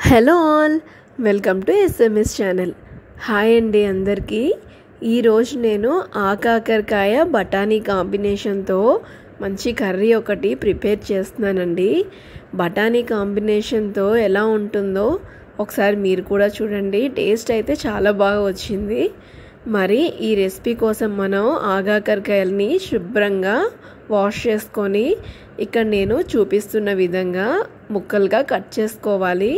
Hello all, welcome to SMS channel. Hi అండి అందరికీ. ఈరోజు నేను ఆకాకరకాయ బఠానీ కాంబినేషన్తో మంచి కర్రీ ఒకటి ప్రిపేర్ చేస్తున్నానండి. బఠానీ కాంబినేషన్తో ఎలా ఉంటుందో ఒకసారి మీరు కూడా చూడండి. టేస్ట్ అయితే చాలా బాగా వచ్చింది. మరి ఈ రెసిపీ కోసం మనం ఆకాకరకాయలని శుభ్రంగా వాష్ చేసుకొని ఇక్కడ నేను చూపిస్తున్న విధంగా ముక్కలుగా కట్ చేసుకోవాలి.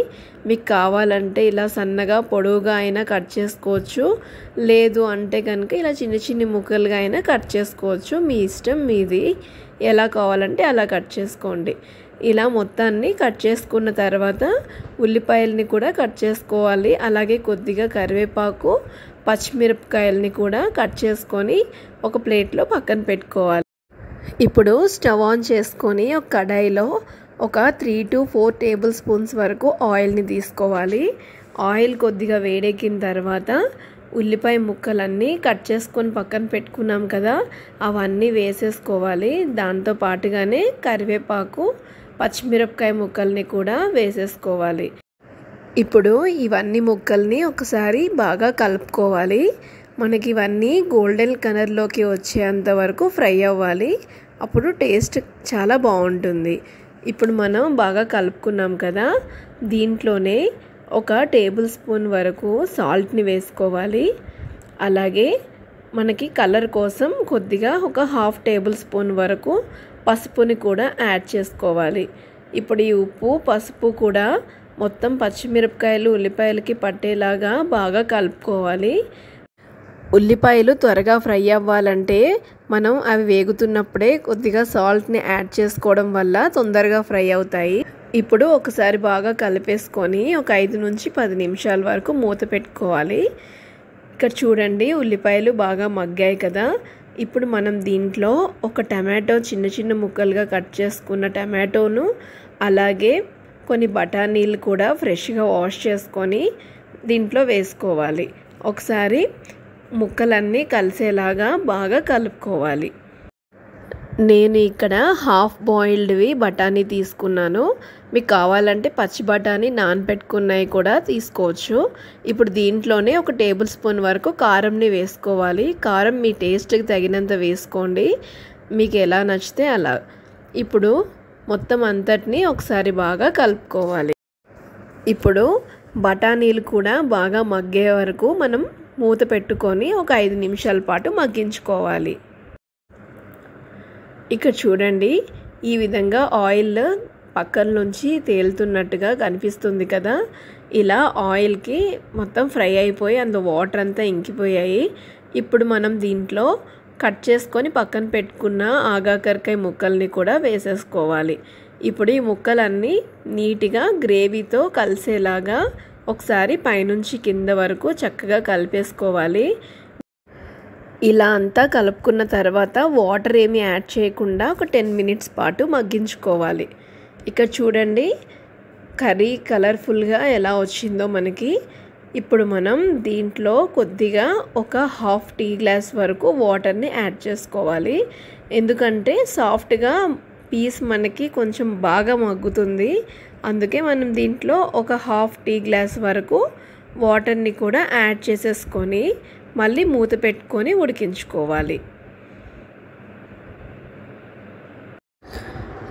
మీకు కావాలంటే ఇలా సన్నగా పొడవుగా అయినా కట్ చేసుకోవచ్చు, లేదు అంటే కనుక ఇలా చిన్న చిన్న ముక్కలుగా అయినా కట్ చేసుకోవచ్చు. మీ ఇష్టం, మీది. ఎలా కావాలంటే అలా కట్ చేసుకోండి. ఇలా మొత్తాన్ని కట్ చేసుకున్న తర్వాత ఉల్లిపాయలని కూడా కట్ చేసుకోవాలి. అలాగే కొద్దిగా కరివేపాకు, పచ్చిమిరపకాయలని కూడా కట్ చేసుకొని ఒక ప్లేట్లో పక్కన పెట్టుకోవాలి. ఇప్పుడు స్టవ్ ఆన్ చేసుకొని ఒక కడాయిలో ఒక 3 to 4 టేబుల్ స్పూన్స్ వరకు ఆయిల్ని తీసుకోవాలి. ఆయిల్ కొద్దిగా వేడెక్కిన తర్వాత ఉల్లిపాయ ముక్కలన్నీ కట్ చేసుకొని పక్కన పెట్టుకున్నాం కదా, అవన్నీ వేసేసుకోవాలి. దాంతో పాటుగానే కరివేపాకు, పచ్చిమిరపకాయ ముక్కల్ని కూడా వేసేసుకోవాలి. ఇప్పుడు ఇవన్నీ ముక్కల్ని ఒకసారి బాగా కలుపుకోవాలి. మనకి ఇవన్నీ గోల్డెన్ కలర్లోకి వచ్చేంత వరకు ఫ్రై అవ్వాలి. అప్పుడు టేస్ట్ చాలా బాగుంటుంది. ఇప్పుడు మనం బాగా కలుపుకున్నాం కదా, దీంట్లోనే ఒక టేబుల్ స్పూన్ వరకు సాల్ట్ని వేసుకోవాలి. అలాగే మనకి కలర్ కోసం కొద్దిగా ఒక 1/2 టేబుల్ స్పూన్ వరకు పసుపుని కూడా యాడ్ చేసుకోవాలి. ఇప్పుడు ఈ ఉప్పు, పసుపు కూడా మొత్తం పచ్చిమిరపకాయలు, ఉల్లిపాయలకి పట్టేలాగా బాగా కలుపుకోవాలి. ఉల్లిపాయలు త్వరగా ఫ్రై అవ్వాలంటే మనం అవి వేగుతున్నప్పుడే కొద్దిగా సాల్ట్ని యాడ్ చేసుకోవడం వల్ల తొందరగా ఫ్రై అవుతాయి. ఇప్పుడు ఒకసారి బాగా కలిపేసుకొని ఒక 5 నుంచి 10 నిమిషాల వరకు మూత పెట్టుకోవాలి. ఇక్కడ చూడండి, ఉల్లిపాయలు బాగా మగ్గాయి కదా. ఇప్పుడు మనం దీంట్లో ఒక టమాటో చిన్న చిన్న ముక్కలుగా కట్ చేసుకున్న టమాటోను, అలాగే కొన్ని బఠానీలు కూడా ఫ్రెష్గా వాష్ చేసుకొని దీంట్లో వేసుకోవాలి. ఒకసారి ముక్కలన్నీ కలిసేలాగా బాగా కలుపుకోవాలి. నేను ఇక్కడ హాఫ్ బాయిల్డ్వి బఠానీ తీసుకున్నాను. మీకు కావాలంటే పచ్చి బఠానీ నానబెట్టుకున్నవి కూడా తీసుకోవచ్చు. ఇప్పుడు దీంట్లోనే ఒక టేబుల్ స్పూన్ వరకు కారంని వేసుకోవాలి. కారం మీ టేస్ట్కి తగినంత వేసుకోండి, మీకు ఎలా నచ్చితే అలా. ఇప్పుడు మొత్తం అంతటిని ఒకసారి బాగా కలుపుకోవాలి. ఇప్పుడు బఠానీలు కూడా బాగా మగ్గే వరకు మనం మూత పెట్టుకొని ఒక 5 నిమిషాల పాటు మగ్గించుకోవాలి. ఇక్కడ చూడండి, ఈ విధంగా ఆయిల్ పక్కన నుంచి తేలుతున్నట్టుగా కనిపిస్తుంది కదా. ఇలా ఆయిల్కి మొత్తం ఫ్రై అయిపోయి అందులో వాటర్ అంతా ఇంకిపోయాయి. ఇప్పుడు మనం దీంట్లో కట్ చేసుకొని పక్కన పెట్టుకున్న ఆగాకరకాయ ముక్కల్ని కూడా వేసేసుకోవాలి. ఇప్పుడు ఈ ముక్కలన్నీ నీట్గా గ్రేవీతో కలిసేలాగా ఒకసారి పైనుంచి కింద వరకు చక్కగా కలిపేసుకోవాలి. ఇలా అంతా కలుపుకున్న తర్వాత వాటర్ ఏమీ యాడ్ చేయకుండా ఒక 10 మినిట్స్ పాటు మగ్గించుకోవాలి. ఇక్కడ చూడండి, కర్రీ కలర్ఫుల్గా ఎలా వచ్చిందో మనకి. ఇప్పుడు మనం దీంట్లో కొద్దిగా ఒక 1/2 టీ గ్లాస్ వరకు వాటర్ని యాడ్ చేసుకోవాలి. ఎందుకంటే సాఫ్ట్గా పీస్ మనకి కొంచెం బాగా మగ్గుతుంది. అందుకే మనం దీంట్లో ఒక 1/2 టీ గ్లాస్ వరకు వాటర్ని కూడా యాడ్ చేసేసుకొని మళ్ళీ మూత పెట్టుకొని ఉడికించుకోవాలి.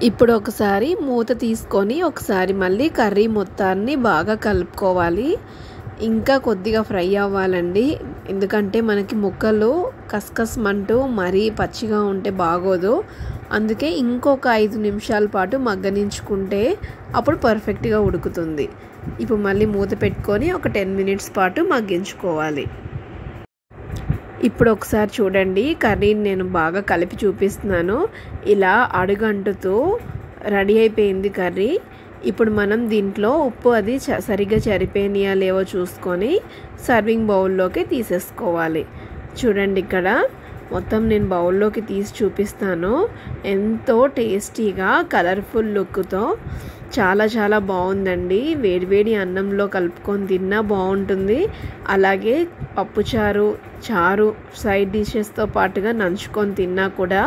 ఇప్పుడు ఒకసారి మూత తీసుకొని ఒకసారి మళ్ళీ కర్రీ మొత్తాన్ని బాగా కలుపుకోవాలి. ఇంకా కొద్దిగా ఫ్రై అవ్వాలండి, ఎందుకంటే మనకి ముక్కలు కస్కస్మంటూ మరీ పచ్చిగా ఉంటే బాగోదు. అందుకే ఇంకొక 5 నిమిషాల పాటు మగ్గనించుకుంటే అప్పుడు పర్ఫెక్ట్గా ఉడుకుతుంది. ఇప్పుడు మళ్ళీ మూత పెట్టుకొని ఒక 10 మినిట్స్ పాటు మగ్గించుకోవాలి. ఇప్పుడు ఒకసారి చూడండి, కర్రీని నేను బాగా కలిపి చూపిస్తున్నాను. ఇలా అడుగంటుతూ రెడీ అయిపోయింది కర్రీ. ఇప్పుడు మనం దీంట్లో ఉప్పు అది సరిగ్గా సరిపోయినాయా లేవో చూసుకొని సర్వింగ్ బౌల్లోకి తీసేసుకోవాలి. చూడండి, ఇక్కడ మొత్తం నేను బౌల్లోకి తీసి చూపిస్తాను. ఎంతో టేస్టీగా కలర్ఫుల్ లుక్తో చాలా చాలా బాగుందండి. వేడివేడి అన్నంలో కలుపుకొని తిన్నా బాగుంటుంది. అలాగే పప్పుచారు, చారు సైడ్ డిషెస్తో పాటుగా నంచుకొని తిన్నా కూడా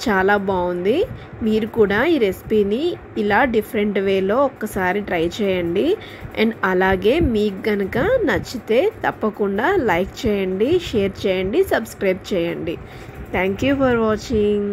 చాలా బాగుంది. మీరు కూడా ఈ రెసిపీని ఇలా డిఫరెంట్ వేలో ఒక్కసారి ట్రై చేయండి. అండ్ అలాగే మీకు కనుక నచ్చితే తప్పకుండా లైక్ చేయండి, షేర్ చేయండి, సబ్స్క్రైబ్ చేయండి. Thank you for watching.